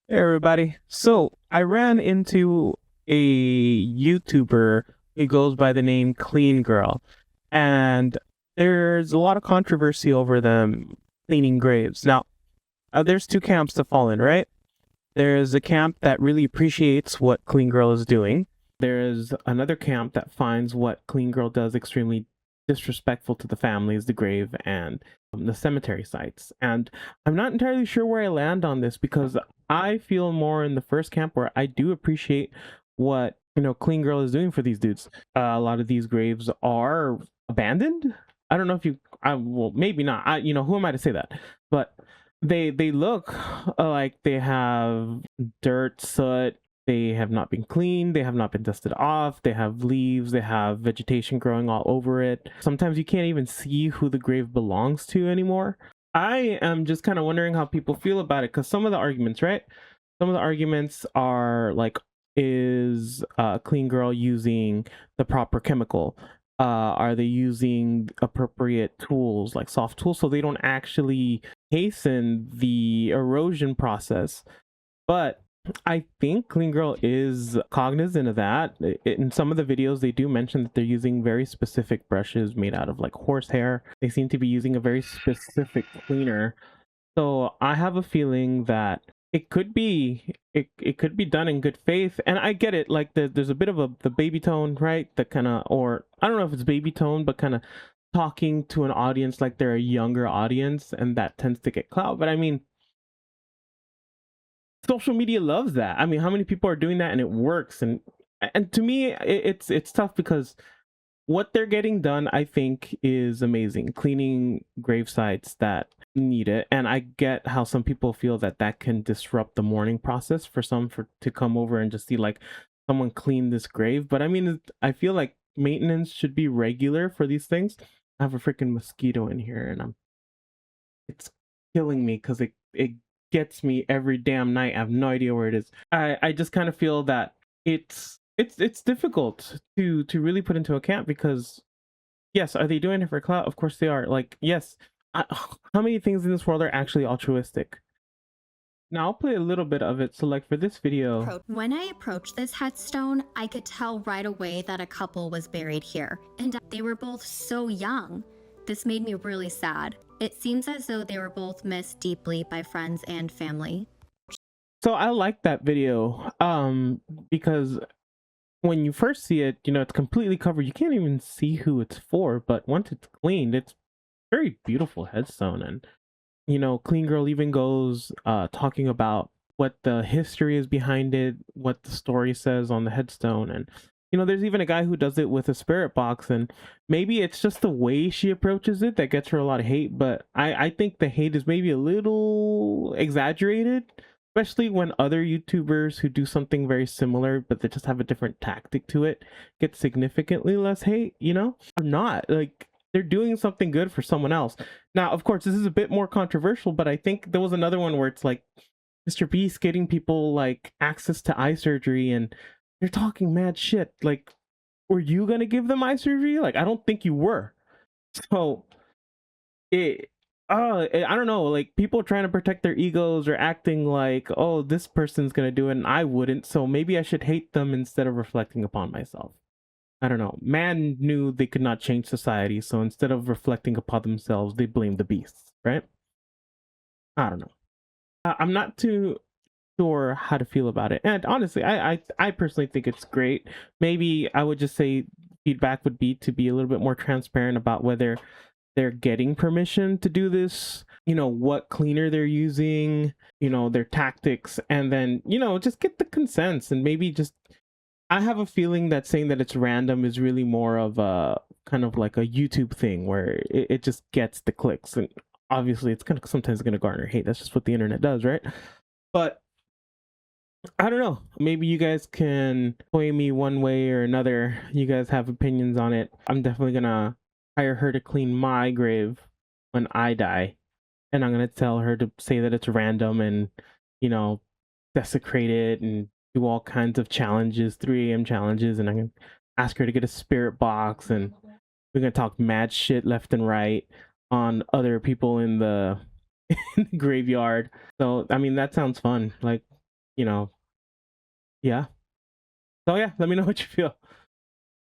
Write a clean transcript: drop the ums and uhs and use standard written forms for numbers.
Hey everybody. So I ran into a YouTuber who goes by the name Clean Girl, and there's a lot of controversy over them cleaning graves. Now, there's two camps to fall in, right? There's a camp that really appreciates what Clean Girl is doing. There's another camp that finds what Clean Girl does extremely disrespectful to the families, the grave, and the cemetery sites. And I'm not entirely sure where I land on this because I feel more in the first camp where I do appreciate what Clean Girl is doing for these dudes. A lot of these graves are abandoned. I don't know if well, maybe not. Who am I to say that? But they look like they have dirt, soot. They have not been cleaned. They have not been dusted off. They have leaves. They have vegetation growing all over it. Sometimes you can't even see who the grave belongs to anymore. I am just kind of wondering how people feel about it because some of the arguments, right? Some of the arguments are like, is Clean Girl using the proper chemical? Are they using appropriate tools, like soft tools, so they don't actually hasten the erosion process? But I think Clean Girl is cognizant of that. In some of the videos, they do mention that they're using very specific brushes made out of like horsehair. They seem to be using a very specific cleaner. So I have a feeling that it could be done in good faith, and I get it. Like there's a bit of the baby tone, right? That kind of, or I don't know if it's baby tone, but kind of talking to an audience like they're a younger audience, and that tends to get clout. But I mean, social media loves that. I mean, how many people are doing that and it works? And to me, it's tough because what they're getting done, I think, is amazing. Cleaning grave sites that need it, and I get how some people feel that that can disrupt the mourning process for some for to come over and just see like someone clean this grave. But I mean, I feel like maintenance should be regular for these things. I have a freaking mosquito in here, and it's killing me because it gets me every damn night. I have no idea where it is. I just kind of feel that it's difficult to really put into account because yes, are they doing it for clout? Of course they are. Like yes, how many things in this world are actually altruistic? Now I'll play a little bit of it. So like for this video, When I approached this headstone, I could tell right away that a couple was buried here, and they were both so young. This made me really sad. It seems as though they were both missed deeply by friends and family. so I like that video because when you first see it, it's completely covered. You can't even see who it's for, but once it's cleaned, it's very beautiful headstone. And Clean Girl even goes talking about what the history is behind it, what the story says on the headstone. And there's even a guy who does it with a spirit box, and maybe it's just the way she approaches it that gets her a lot of hate, but I think the hate is maybe a little exaggerated, especially when other YouTubers who do something very similar but they just have a different tactic to it get significantly less hate, or not. Like they're doing something good for someone else. Now, of course, this is a bit more controversial, but I think there was another one where it's like Mr. Beast getting people like access to eye surgery, and they're talking mad shit. Like, were you gonna give them eye surgery? Like, I don't think you were. So it I don't know, like people trying to protect their egos or acting like, oh, this person's gonna do it and I wouldn't, so maybe I should hate them instead of reflecting upon myself. I don't know. Man knew they could not change society, so instead of reflecting upon themselves, they blamed the beasts, right? I don't know. I'm not too sure how to feel about it, and honestly, I personally think it's great. Maybe I would just say feedback would be to be a little bit more transparent about whether they're getting permission to do this, what cleaner they're using, their tactics, and then just get the consents. And maybe just, I have a feeling that saying that it's random is really more of a kind of like a YouTube thing where it just gets the clicks, and obviously it's kind of sometimes going to garner hate. That's just what the internet does, right? But I don't know. Maybe you guys can sway me one way or another. You guys have opinions on it. I'm definitely gonna hire her to clean my grave when I die, and I'm gonna tell her to say that it's random and you know desecrate it and do all kinds of challenges, 3 a.m. challenges, and I'm gonna ask her to get a spirit box, and we're gonna talk mad shit left and right on other people in the, in the graveyard. So I mean that sounds fun. Like you know, yeah. So yeah, let me know what you feel.